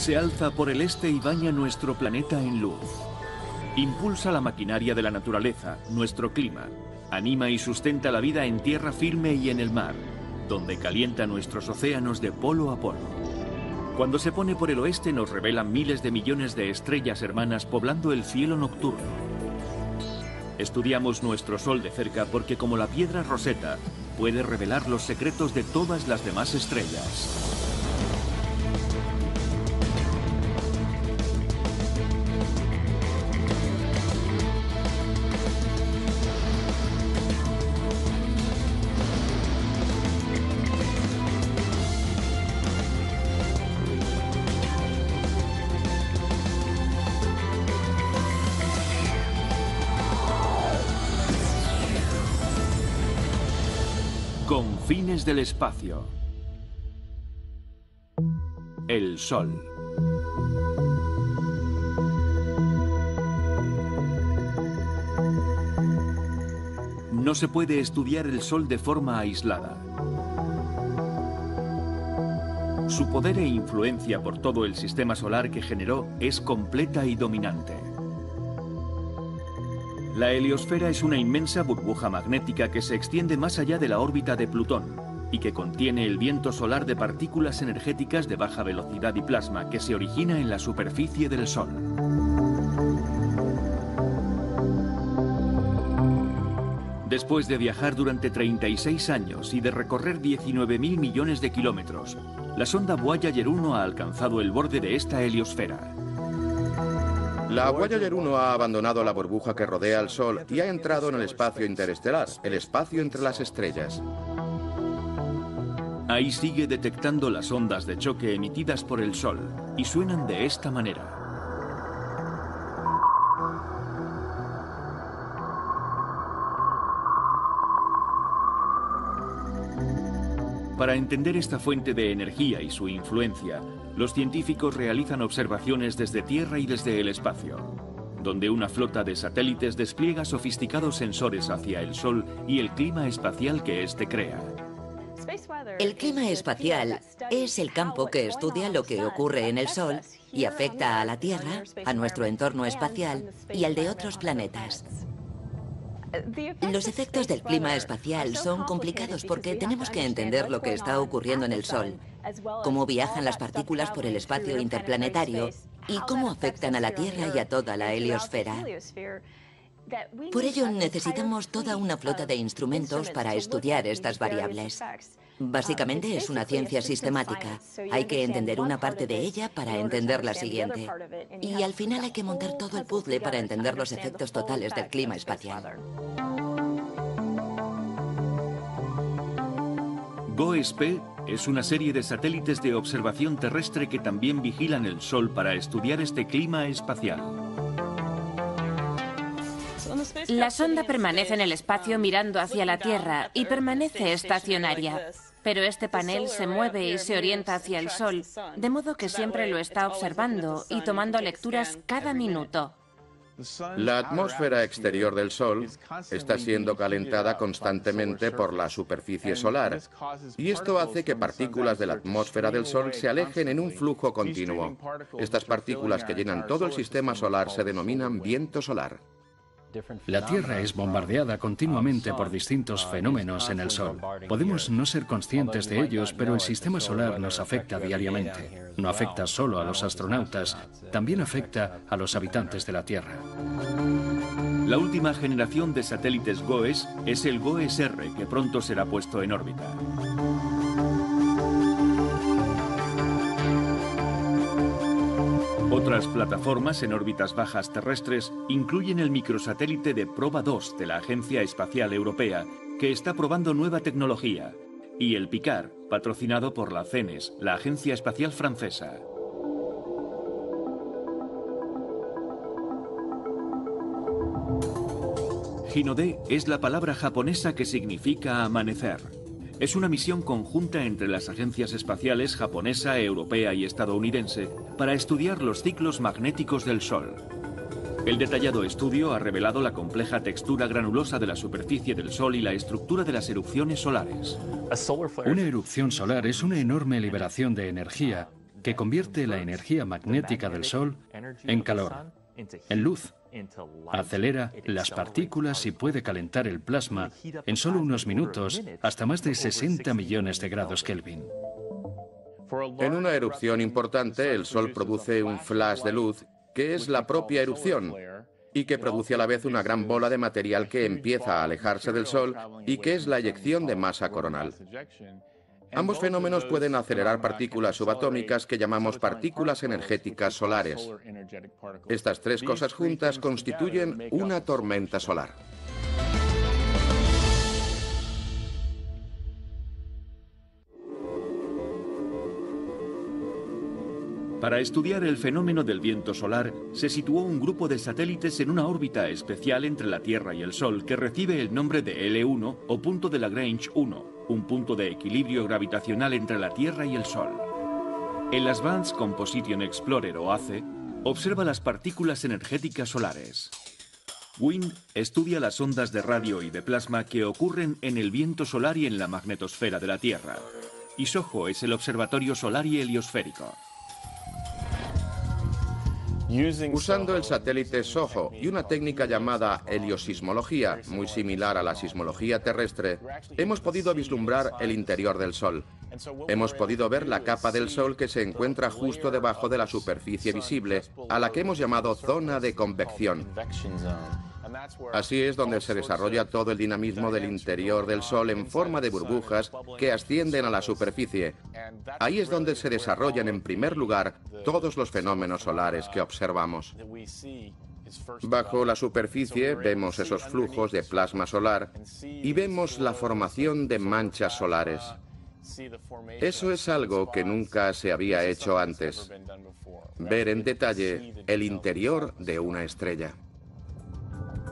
Se alza por el este y baña nuestro planeta en luz. Impulsa la maquinaria de la naturaleza, nuestro clima. Anima y sustenta la vida en tierra firme y en el mar, donde calienta nuestros océanos de polo a polo. Cuando se pone por el oeste nos revelan miles de millones de estrellas hermanas poblando el cielo nocturno. Estudiamos nuestro Sol de cerca porque, como la piedra Rosetta, puede revelar los secretos de todas las demás estrellas. Confines del espacio. El Sol. No se puede estudiar el Sol de forma aislada. Su poder e influencia por todo el sistema solar que generó es completa y dominante. La heliosfera es una inmensa burbuja magnética que se extiende más allá de la órbita de Plutón y que contiene el viento solar de partículas energéticas de baja velocidad y plasma que se origina en la superficie del Sol. Después de viajar durante 36 años y de recorrer 19.000 millones de kilómetros, la sonda Voyager 1 ha alcanzado el borde de esta heliosfera. La Voyager 1 ha abandonado la burbuja que rodea al Sol y ha entrado en el espacio interestelar, el espacio entre las estrellas. Ahí sigue detectando las ondas de choque emitidas por el Sol y suenan de esta manera. Para entender esta fuente de energía y su influencia, los científicos realizan observaciones desde Tierra y desde el espacio, donde una flota de satélites despliega sofisticados sensores hacia el Sol y el clima espacial que éste crea. El clima espacial es el campo que estudia lo que ocurre en el Sol y afecta a la Tierra, a nuestro entorno espacial y al de otros planetas. Los efectos del clima espacial son complicados porque tenemos que entender lo que está ocurriendo en el Sol, cómo viajan las partículas por el espacio interplanetario y cómo afectan a la Tierra y a toda la heliosfera. Por ello necesitamos toda una flota de instrumentos para estudiar estas variables. Básicamente es una ciencia sistemática. Hay que entender una parte de ella para entender la siguiente. Y al final hay que montar todo el puzzle para entender los efectos totales del clima espacial. GOES-P es una serie de satélites de observación terrestre que también vigilan el Sol para estudiar este clima espacial. La sonda permanece en el espacio mirando hacia la Tierra y permanece estacionaria. Pero este panel se mueve y se orienta hacia el Sol, de modo que siempre lo está observando y tomando lecturas cada minuto. La atmósfera exterior del Sol está siendo calentada constantemente por la superficie solar, y esto hace que partículas de la atmósfera del Sol se alejen en un flujo continuo. Estas partículas que llenan todo el sistema solar se denominan viento solar. La Tierra es bombardeada continuamente por distintos fenómenos en el Sol. Podemos no ser conscientes de ellos, pero el sistema solar nos afecta diariamente. No afecta solo a los astronautas, también afecta a los habitantes de la Tierra. La última generación de satélites GOES es el GOES-R, que pronto será puesto en órbita. Otras plataformas en órbitas bajas terrestres incluyen el microsatélite de Proba 2 de la Agencia Espacial Europea, que está probando nueva tecnología, y el PICAR, patrocinado por la CENES, la Agencia Espacial Francesa. Hinode es la palabra japonesa que significa amanecer. Es una misión conjunta entre las agencias espaciales japonesa, europea y estadounidense para estudiar los ciclos magnéticos del Sol. El detallado estudio ha revelado la compleja textura granulosa de la superficie del Sol y la estructura de las erupciones solares. Una erupción solar es una enorme liberación de energía que convierte la energía magnética del Sol en calor, en luz. Acelera las partículas y puede calentar el plasma en solo unos minutos hasta más de 60 millones de grados Kelvin. En una erupción importante, el Sol produce un flash de luz, que es la propia erupción, y que produce a la vez una gran bola de material que empieza a alejarse del Sol y que es la eyección de masa coronal. Ambos fenómenos pueden acelerar partículas subatómicas que llamamos partículas energéticas solares. Estas tres cosas juntas constituyen una tormenta solar. Para estudiar el fenómeno del viento solar, se situó un grupo de satélites en una órbita especial entre la Tierra y el Sol que recibe el nombre de L1 o punto de Lagrange 1, un punto de equilibrio gravitacional entre la Tierra y el Sol. El Advanced Composition Explorer o ACE observa las partículas energéticas solares. WIND estudia las ondas de radio y de plasma que ocurren en el viento solar y en la magnetosfera de la Tierra. Y SOHO es el observatorio solar y heliosférico. Usando el satélite SOHO y una técnica llamada heliosismología, muy similar a la sismología terrestre, hemos podido vislumbrar el interior del Sol. Hemos podido ver la capa del Sol que se encuentra justo debajo de la superficie visible, a la que hemos llamado zona de convección. Así es donde se desarrolla todo el dinamismo del interior del Sol en forma de burbujas que ascienden a la superficie. Ahí es donde se desarrollan en primer lugar todos los fenómenos solares que observamos. Bajo la superficie vemos esos flujos de plasma solar y vemos la formación de manchas solares. Eso es algo que nunca se había hecho antes. Ver en detalle el interior de una estrella.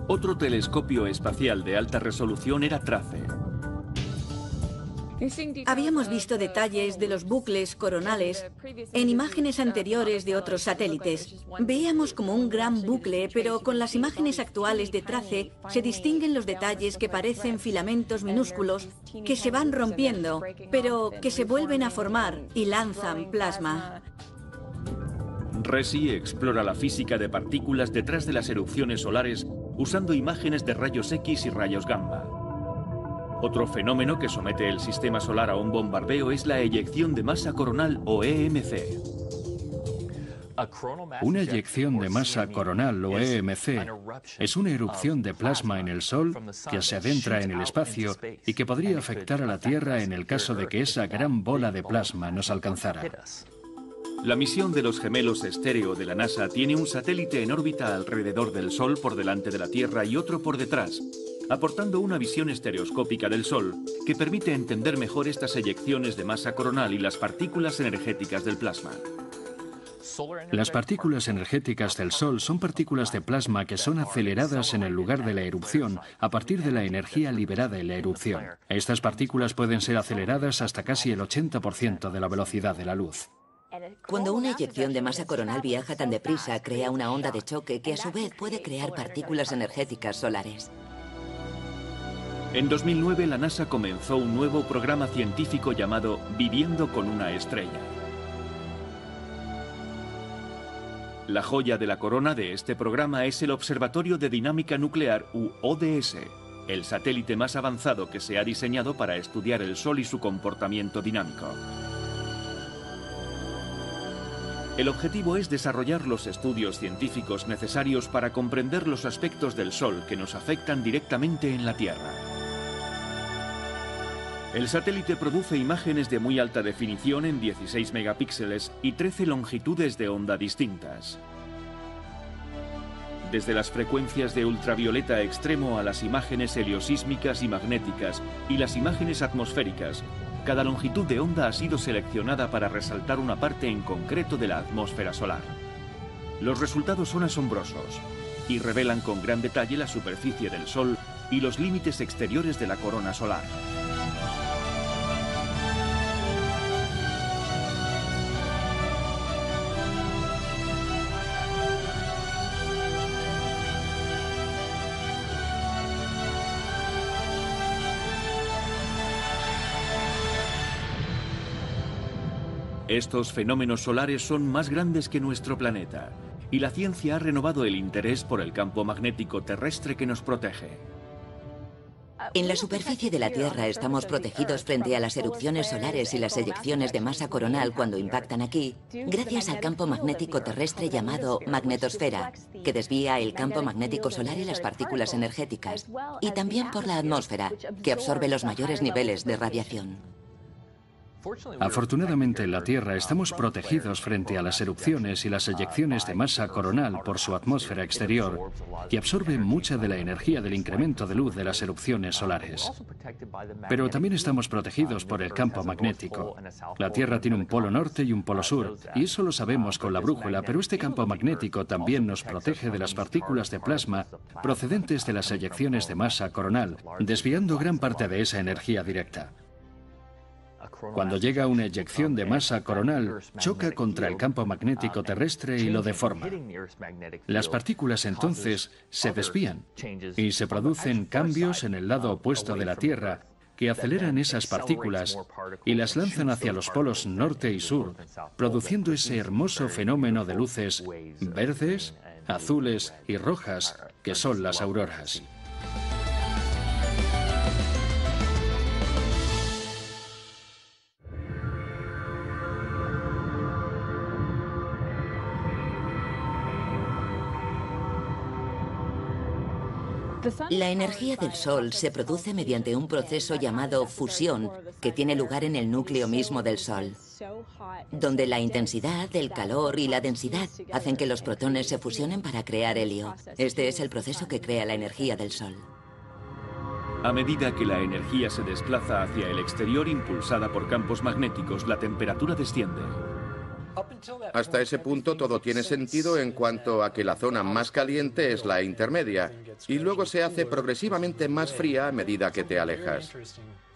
Otro telescopio espacial de alta resolución era TRACE. Habíamos visto detalles de los bucles coronales en imágenes anteriores de otros satélites. Veíamos como un gran bucle, pero con las imágenes actuales de TRACE se distinguen los detalles que parecen filamentos minúsculos que se van rompiendo, pero que se vuelven a formar y lanzan plasma. RESI explora la física de partículas detrás de las erupciones solares usando imágenes de rayos X y rayos gamma. Otro fenómeno que somete el sistema solar a un bombardeo es la eyección de masa coronal o EMC. Una eyección de masa coronal o EMC es una erupción de plasma en el Sol que se adentra en el espacio y que podría afectar a la Tierra en el caso de que esa gran bola de plasma nos alcanzara. La misión de los gemelos estéreo de la NASA tiene un satélite en órbita alrededor del Sol por delante de la Tierra y otro por detrás, aportando una visión estereoscópica del Sol que permite entender mejor estas eyecciones de masa coronal y las partículas energéticas del plasma. Las partículas energéticas del Sol son partículas de plasma que son aceleradas en el lugar de la erupción a partir de la energía liberada en la erupción. Estas partículas pueden ser aceleradas hasta casi el 80% de la velocidad de la luz. Cuando una eyección de masa coronal viaja tan deprisa, crea una onda de choque que a su vez puede crear partículas energéticas solares. En 2009 la NASA comenzó un nuevo programa científico llamado Viviendo con una estrella. La joya de la corona de este programa es el Observatorio de Dinámica Nuclear u ODS, el satélite más avanzado que se ha diseñado para estudiar el Sol y su comportamiento dinámico. El objetivo es desarrollar los estudios científicos necesarios para comprender los aspectos del Sol que nos afectan directamente en la Tierra. El satélite produce imágenes de muy alta definición en 16 megapíxeles y 13 longitudes de onda distintas. Desde las frecuencias de ultravioleta extremo a las imágenes heliosísmicas y magnéticas y las imágenes atmosféricas, cada longitud de onda ha sido seleccionada para resaltar una parte en concreto de la atmósfera solar. Los resultados son asombrosos y revelan con gran detalle la superficie del Sol y los límites exteriores de la corona solar. Estos fenómenos solares son más grandes que nuestro planeta, y la ciencia ha renovado el interés por el campo magnético terrestre que nos protege. En la superficie de la Tierra estamos protegidos frente a las erupciones solares y las eyecciones de masa coronal cuando impactan aquí, gracias al campo magnético terrestre llamado magnetosfera, que desvía el campo magnético solar y las partículas energéticas, y también por la atmósfera, que absorbe los mayores niveles de radiación. Afortunadamente en la Tierra estamos protegidos frente a las erupciones y las eyecciones de masa coronal por su atmósfera exterior, que absorbe mucha de la energía del incremento de luz de las erupciones solares. Pero también estamos protegidos por el campo magnético. La Tierra tiene un polo norte y un polo sur, y eso lo sabemos con la brújula, pero este campo magnético también nos protege de las partículas de plasma procedentes de las eyecciones de masa coronal, desviando gran parte de esa energía directa. Cuando llega una eyección de masa coronal, choca contra el campo magnético terrestre y lo deforma. Las partículas entonces se desvían y se producen cambios en el lado opuesto de la Tierra que aceleran esas partículas y las lanzan hacia los polos norte y sur, produciendo ese hermoso fenómeno de luces verdes, azules y rojas que son las auroras. La energía del Sol se produce mediante un proceso llamado fusión, que tiene lugar en el núcleo mismo del Sol, donde la intensidad, el calor y la densidad hacen que los protones se fusionen para crear helio. Este es el proceso que crea la energía del Sol. A medida que la energía se desplaza hacia el exterior impulsada por campos magnéticos, la temperatura desciende. Hasta ese punto todo tiene sentido en cuanto a que la zona más caliente es la intermedia y luego se hace progresivamente más fría a medida que te alejas.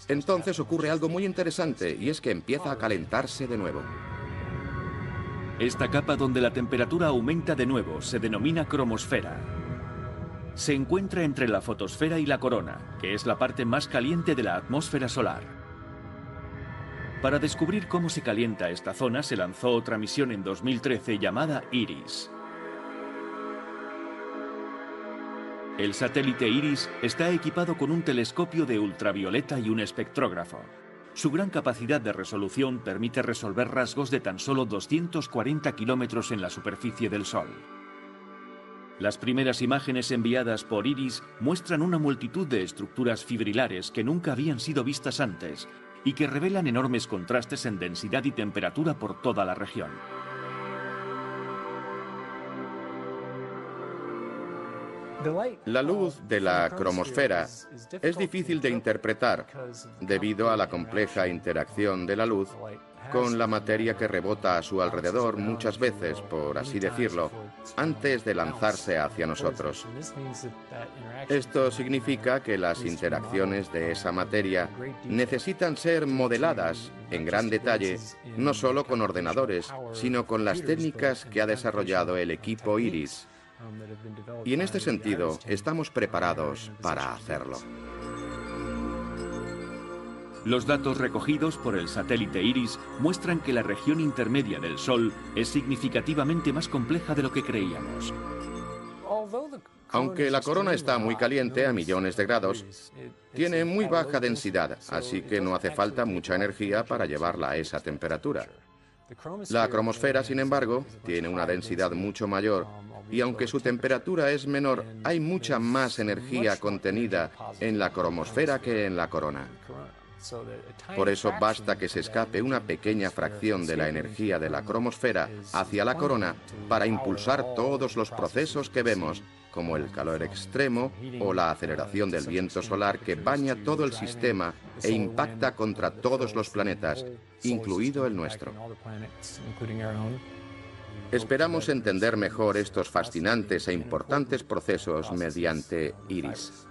Entonces ocurre algo muy interesante y es que empieza a calentarse de nuevo. Esta capa donde la temperatura aumenta de nuevo se denomina cromosfera. Se encuentra entre la fotosfera y la corona, que es la parte más caliente de la atmósfera solar. Para descubrir cómo se calienta esta zona se lanzó otra misión en 2013 llamada IRIS. El satélite IRIS está equipado con un telescopio de ultravioleta y un espectrógrafo. Su gran capacidad de resolución permite resolver rasgos de tan solo 240 kilómetros en la superficie del Sol. Las primeras imágenes enviadas por IRIS muestran una multitud de estructuras fibrilares que nunca habían sido vistas antes y que revelan enormes contrastes en densidad y temperatura por toda la región. La luz de la cromosfera es difícil de interpretar debido a la compleja interacción de la luz con la materia que rebota a su alrededor muchas veces, por así decirlo, antes de lanzarse hacia nosotros. Esto significa que las interacciones de esa materia necesitan ser modeladas en gran detalle, no solo con ordenadores, sino con las técnicas que ha desarrollado el equipo IRIS. Y en este sentido, estamos preparados para hacerlo. Los datos recogidos por el satélite IRIS muestran que la región intermedia del Sol es significativamente más compleja de lo que creíamos. Aunque la corona está muy caliente, a millones de grados, tiene muy baja densidad, así que no hace falta mucha energía para llevarla a esa temperatura. La cromosfera, sin embargo, tiene una densidad mucho mayor y aunque su temperatura es menor, hay mucha más energía contenida en la cromosfera que en la corona. Por eso basta que se escape una pequeña fracción de la energía de la cromosfera hacia la corona para impulsar todos los procesos que vemos, como el calor extremo o la aceleración del viento solar que baña todo el sistema e impacta contra todos los planetas, incluido el nuestro. Esperamos entender mejor estos fascinantes e importantes procesos mediante IRIS.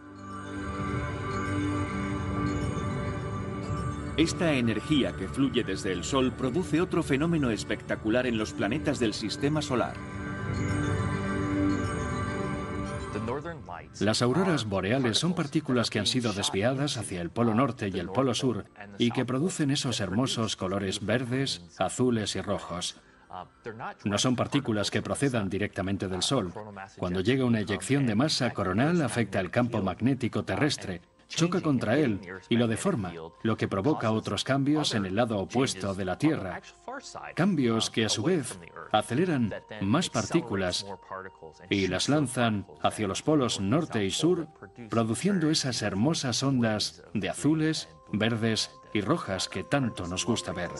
Esta energía que fluye desde el Sol produce otro fenómeno espectacular en los planetas del Sistema Solar. Las auroras boreales son partículas que han sido desviadas hacia el polo norte y el polo sur y que producen esos hermosos colores verdes, azules y rojos. No son partículas que procedan directamente del Sol. Cuando llega una eyección de masa coronal, afecta el campo magnético terrestre, choca contra él y lo deforma, lo que provoca otros cambios en el lado opuesto de la Tierra. Cambios que a su vez aceleran más partículas y las lanzan hacia los polos norte y sur, produciendo esas hermosas ondas de azules, verdes y rojas que tanto nos gusta ver.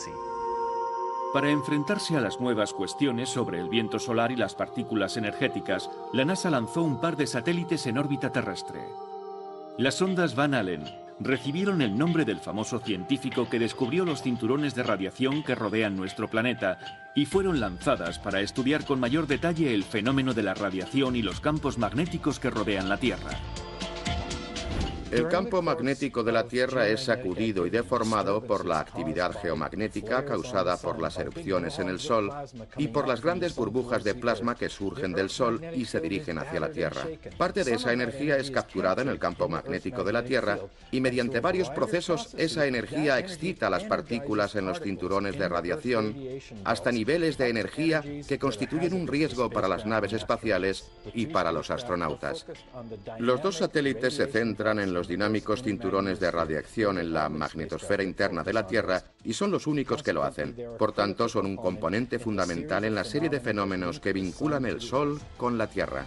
Para enfrentarse a las nuevas cuestiones sobre el viento solar y las partículas energéticas, la NASA lanzó un par de satélites en órbita terrestre. Las sondas Van Allen recibieron el nombre del famoso científico que descubrió los cinturones de radiación que rodean nuestro planeta y fueron lanzadas para estudiar con mayor detalle el fenómeno de la radiación y los campos magnéticos que rodean la Tierra. El campo magnético de la Tierra es sacudido y deformado por la actividad geomagnética causada por las erupciones en el Sol y por las grandes burbujas de plasma que surgen del Sol y se dirigen hacia la Tierra. Parte de esa energía es capturada en el campo magnético de la Tierra y mediante varios procesos esa energía excita las partículas en los cinturones de radiación hasta niveles de energía que constituyen un riesgo para las naves espaciales y para los astronautas. Los dos satélites se centran en los dinámicos cinturones de radiación en la magnetosfera interna de la Tierra y son los únicos que lo hacen. Por tanto, son un componente fundamental en la serie de fenómenos que vinculan el Sol con la Tierra.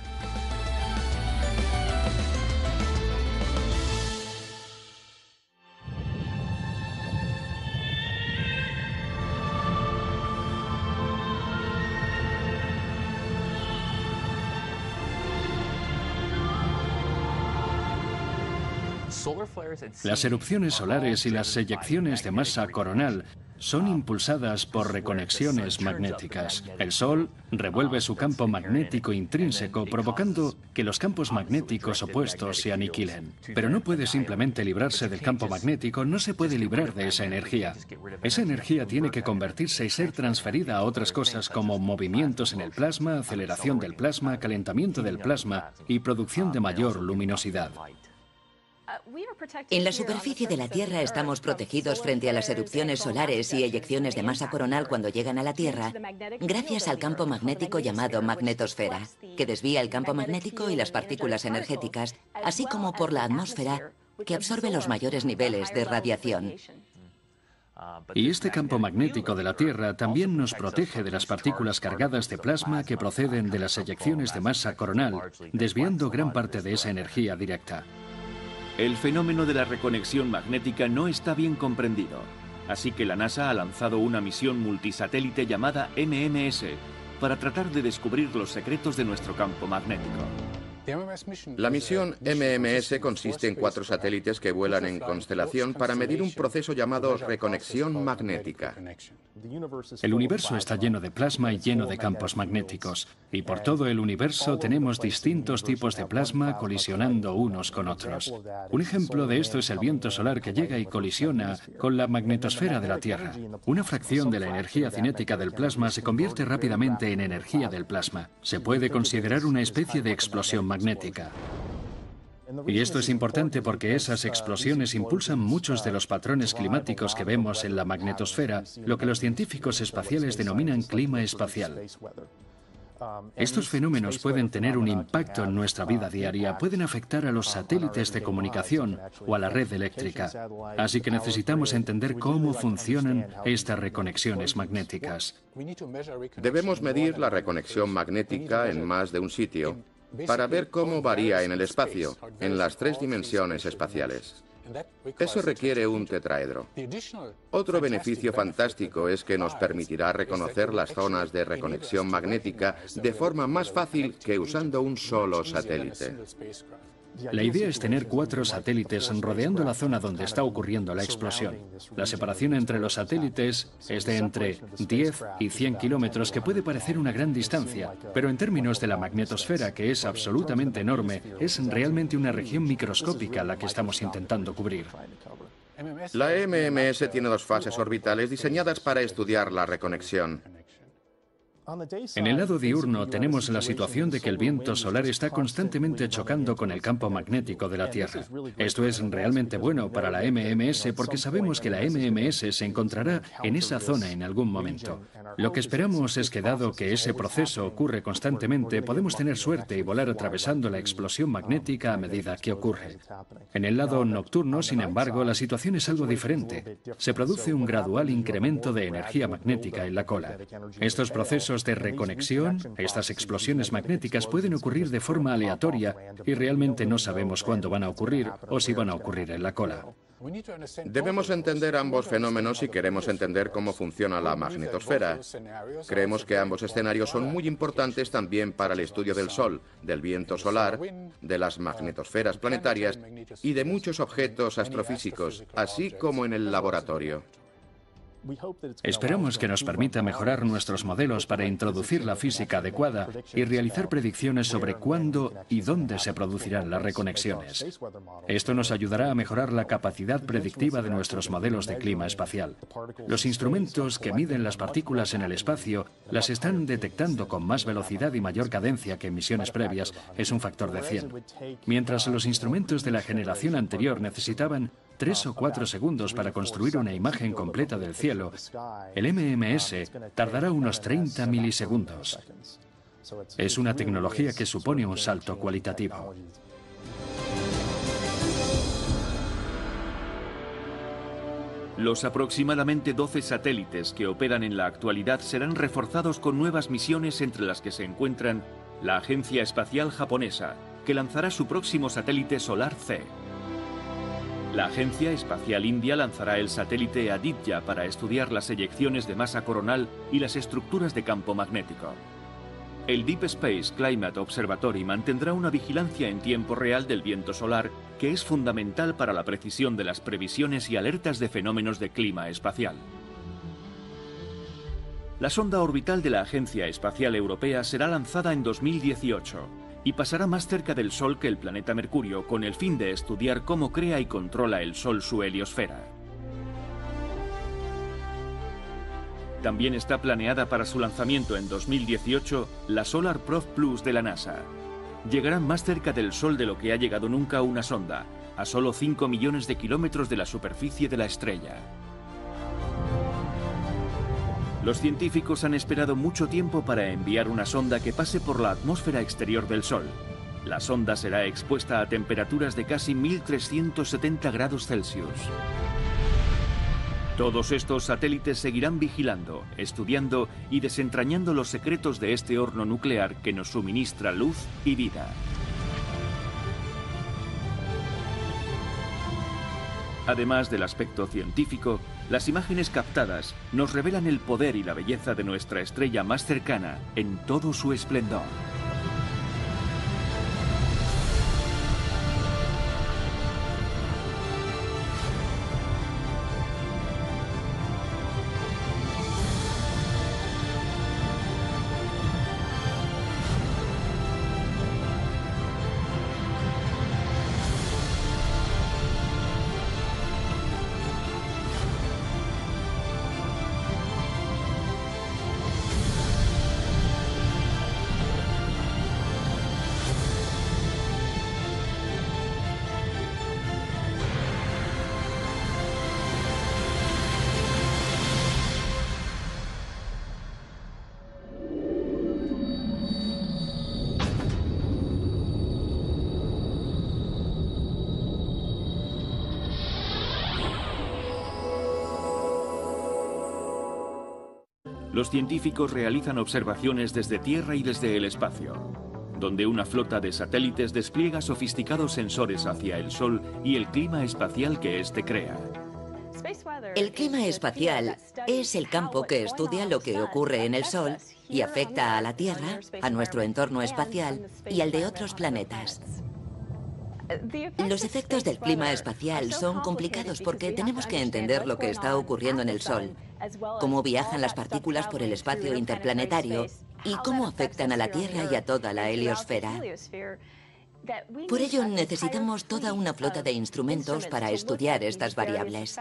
Las erupciones solares y las eyecciones de masa coronal son impulsadas por reconexiones magnéticas. El Sol revuelve su campo magnético intrínseco, provocando que los campos magnéticos opuestos se aniquilen. Pero no puede simplemente librarse del campo magnético, no se puede librar de esa energía. Esa energía tiene que convertirse y ser transferida a otras cosas como movimientos en el plasma, aceleración del plasma, calentamiento del plasma y producción de mayor luminosidad. En la superficie de la Tierra estamos protegidos frente a las erupciones solares y eyecciones de masa coronal cuando llegan a la Tierra, gracias al campo magnético llamado magnetosfera, que desvía el campo magnético y las partículas energéticas, así como por la atmósfera, que absorbe los mayores niveles de radiación. Y este campo magnético de la Tierra también nos protege de las partículas cargadas de plasma que proceden de las eyecciones de masa coronal, desviando gran parte de esa energía directa. El fenómeno de la reconexión magnética no está bien comprendido, así que la NASA ha lanzado una misión multisatélite llamada MMS para tratar de descubrir los secretos de nuestro campo magnético. La misión MMS consiste en 4 satélites que vuelan en constelación para medir un proceso llamado reconexión magnética. El universo está lleno de plasma y lleno de campos magnéticos, y por todo el universo tenemos distintos tipos de plasma colisionando unos con otros. Un ejemplo de esto es el viento solar que llega y colisiona con la magnetosfera de la Tierra. Una fracción de la energía cinética del plasma se convierte rápidamente en energía del plasma. Se puede considerar una especie de explosión magnética. Y esto es importante porque esas explosiones impulsan muchos de los patrones climáticos que vemos en la magnetosfera, lo que los científicos espaciales denominan clima espacial. Estos fenómenos pueden tener un impacto en nuestra vida diaria, pueden afectar a los satélites de comunicación o a la red eléctrica. Así que necesitamos entender cómo funcionan estas reconexiones magnéticas. Debemos medir la reconexión magnética en más de un sitio para ver cómo varía en el espacio, en las 3 dimensiones espaciales. Eso requiere un tetraedro. Otro beneficio fantástico es que nos permitirá reconocer las zonas de reconexión magnética de forma más fácil que usando un solo satélite. La idea es tener 4 satélites rodeando la zona donde está ocurriendo la explosión. La separación entre los satélites es de entre 10 y 100 kilómetros, que puede parecer una gran distancia, pero en términos de la magnetosfera, que es absolutamente enorme, es realmente una región microscópica la que estamos intentando cubrir. La MMS tiene 2 fases orbitales diseñadas para estudiar la reconexión. En el lado diurno tenemos la situación de que el viento solar está constantemente chocando con el campo magnético de la Tierra. Esto es realmente bueno para la MMS porque sabemos que la MMS se encontrará en esa zona en algún momento. Lo que esperamos es que, dado que ese proceso ocurre constantemente, podemos tener suerte y volar atravesando la explosión magnética a medida que ocurre. En el lado nocturno, sin embargo, la situación es algo diferente. Se produce un gradual incremento de energía magnética en la cola. Estos procesos de reconexión, estas explosiones magnéticas pueden ocurrir de forma aleatoria y realmente no sabemos cuándo van a ocurrir o si van a ocurrir en la cola. Debemos entender ambos fenómenos si queremos entender cómo funciona la magnetosfera. Creemos que ambos escenarios son muy importantes también para el estudio del Sol, del viento solar, de las magnetosferas planetarias y de muchos objetos astrofísicos, así como en el laboratorio. Esperamos que nos permita mejorar nuestros modelos para introducir la física adecuada y realizar predicciones sobre cuándo y dónde se producirán las reconexiones. Esto nos ayudará a mejorar la capacidad predictiva de nuestros modelos de clima espacial. Los instrumentos que miden las partículas en el espacio las están detectando con más velocidad y mayor cadencia que en misiones previas, es un factor de 100. Mientras los instrumentos de la generación anterior necesitaban 3 o 4 segundos para construir una imagen completa del cielo, el MMS tardará unos 30 milisegundos. Es una tecnología que supone un salto cualitativo. Los aproximadamente 12 satélites que operan en la actualidad serán reforzados con nuevas misiones, entre las que se encuentran la Agencia Espacial Japonesa, que lanzará su próximo satélite solar C. La Agencia Espacial India lanzará el satélite Aditya para estudiar las eyecciones de masa coronal y las estructuras de campo magnético. El Deep Space Climate Observatory mantendrá una vigilancia en tiempo real del viento solar, que es fundamental para la precisión de las previsiones y alertas de fenómenos de clima espacial. La sonda orbital de la Agencia Espacial Europea será lanzada en 2018 y pasará más cerca del Sol que el planeta Mercurio, con el fin de estudiar cómo crea y controla el Sol su heliosfera. También está planeada para su lanzamiento en 2018 la Solar Probe Plus de la NASA. Llegará más cerca del Sol de lo que ha llegado nunca una sonda, a solo 5 millones de kilómetros de la superficie de la estrella. Los científicos han esperado mucho tiempo para enviar una sonda que pase por la atmósfera exterior del Sol. La sonda será expuesta a temperaturas de casi 1370 grados Celsius. Todos estos satélites seguirán vigilando, estudiando y desentrañando los secretos de este horno nuclear que nos suministra luz y vida. Además del aspecto científico, las imágenes captadas nos revelan el poder y la belleza de nuestra estrella más cercana en todo su esplendor. Los científicos realizan observaciones desde Tierra y desde el espacio, donde una flota de satélites despliega sofisticados sensores hacia el Sol y el clima espacial que éste crea. El clima espacial es el campo que estudia lo que ocurre en el Sol y afecta a la Tierra, a nuestro entorno espacial y al de otros planetas. Los efectos del clima espacial son complicados porque tenemos que entender lo que está ocurriendo en el Sol, cómo viajan las partículas por el espacio interplanetario y cómo afectan a la Tierra y a toda la heliosfera. Por ello necesitamos toda una flota de instrumentos para estudiar estas variables.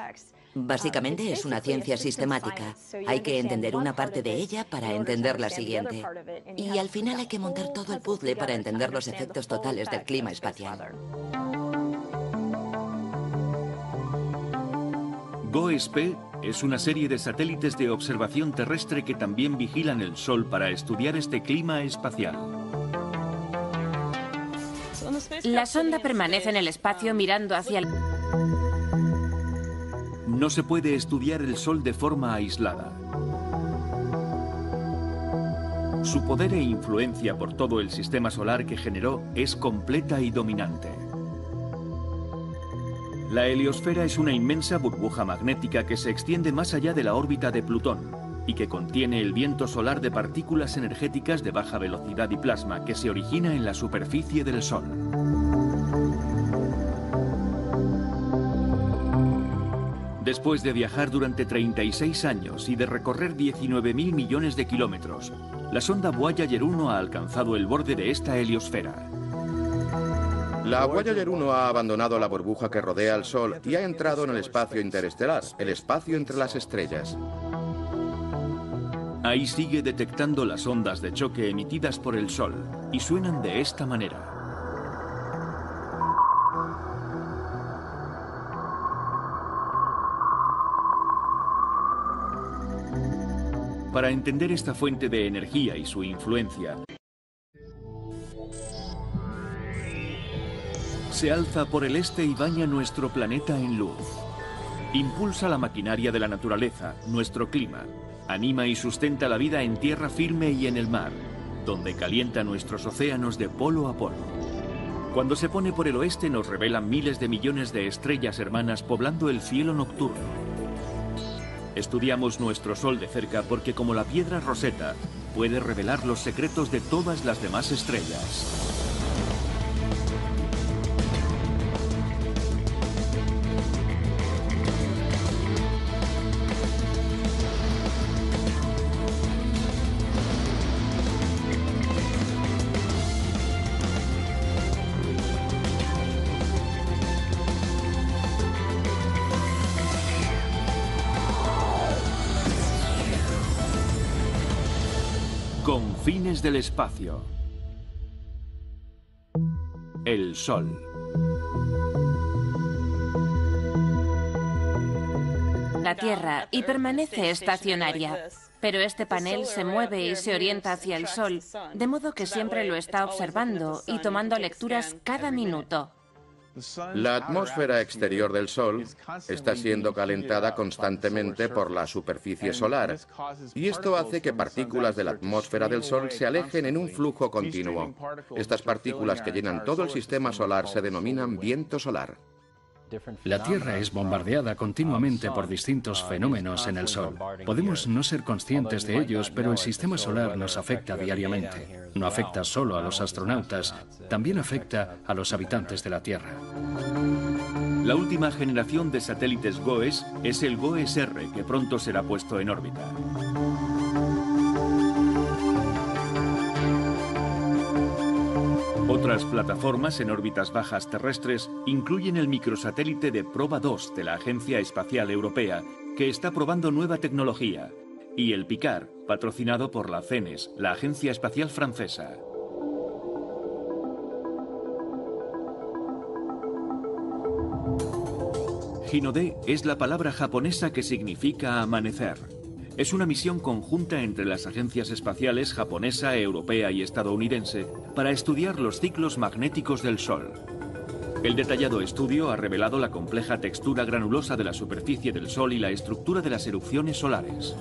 Básicamente es una ciencia sistemática. Hay que entender una parte de ella para entender la siguiente. Y al final hay que montar todo el puzzle para entender los efectos totales del clima espacial. GOES-P es una serie de satélites de observación terrestre que también vigilan el Sol para estudiar este clima espacial. La sonda permanece en el espacio mirando hacia el... No se puede estudiar el Sol de forma aislada. Su poder e influencia por todo el sistema solar que generó es completa y dominante. La heliosfera es una inmensa burbuja magnética que se extiende más allá de la órbita de Plutón y que contiene el viento solar de partículas energéticas de baja velocidad y plasma que se origina en la superficie del Sol. Después de viajar durante 36 años y de recorrer 19.000 millones de kilómetros, la sonda Voyager 1 ha alcanzado el borde de esta heliosfera. La Voyager 1 ha abandonado la burbuja que rodea al Sol y ha entrado en el espacio interestelar, el espacio entre las estrellas. Ahí sigue detectando las ondas de choque emitidas por el Sol y suenan de esta manera. Para entender esta fuente de energía y su influencia, se alza por el este y baña nuestro planeta en luz. Impulsa la maquinaria de la naturaleza, nuestro clima. Anima y sustenta la vida en tierra firme y en el mar, donde calienta nuestros océanos de polo a polo. Cuando se pone por el oeste nos revelan miles de millones de estrellas hermanas poblando el cielo nocturno. Estudiamos nuestro Sol de cerca porque, como la piedra Rosetta, puede revelar los secretos de todas las demás estrellas. Confines del espacio. El Sol. La Tierra y permanece estacionaria. Pero este panel se mueve y se orienta hacia el Sol, de modo que siempre lo está observando y tomando lecturas cada minuto. La atmósfera exterior del Sol está siendo calentada constantemente por la superficie solar, y esto hace que partículas de la atmósfera del Sol se alejen en un flujo continuo. Estas partículas que llenan todo el sistema solar se denominan viento solar. La Tierra es bombardeada continuamente por distintos fenómenos en el Sol. Podemos no ser conscientes de ellos, pero el sistema solar nos afecta diariamente. No afecta solo a los astronautas, también afecta a los habitantes de la Tierra. La última generación de satélites GOES es el GOES-R, que pronto será puesto en órbita. Otras plataformas en órbitas bajas terrestres incluyen el microsatélite de Proba 2 de la Agencia Espacial Europea, que está probando nueva tecnología, y el PICAR, patrocinado por la CENES, la Agencia Espacial Francesa. Hinode es la palabra japonesa que significa amanecer. Es una misión conjunta entre las agencias espaciales japonesa, europea y estadounidense para estudiar los ciclos magnéticos del Sol. El detallado estudio ha revelado la compleja textura granulosa de la superficie del Sol y la estructura de las erupciones solares.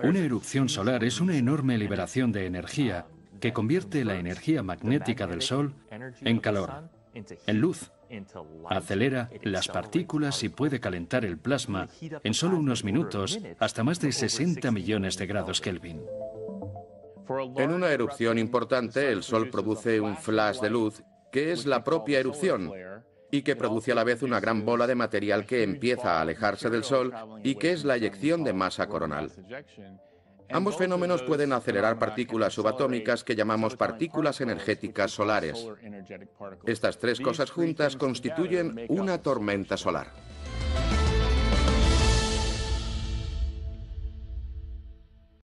Una erupción solar es una enorme liberación de energía que convierte la energía magnética del Sol en calor, en luz. Acelera las partículas y puede calentar el plasma en solo unos minutos hasta más de 60 millones de grados Kelvin. En una erupción importante, el Sol produce un flash de luz, que es la propia erupción, y que produce a la vez una gran bola de material que empieza a alejarse del Sol y que es la eyección de masa coronal. Ambos fenómenos pueden acelerar partículas subatómicas que llamamos partículas energéticas solares. Estas tres cosas juntas constituyen una tormenta solar.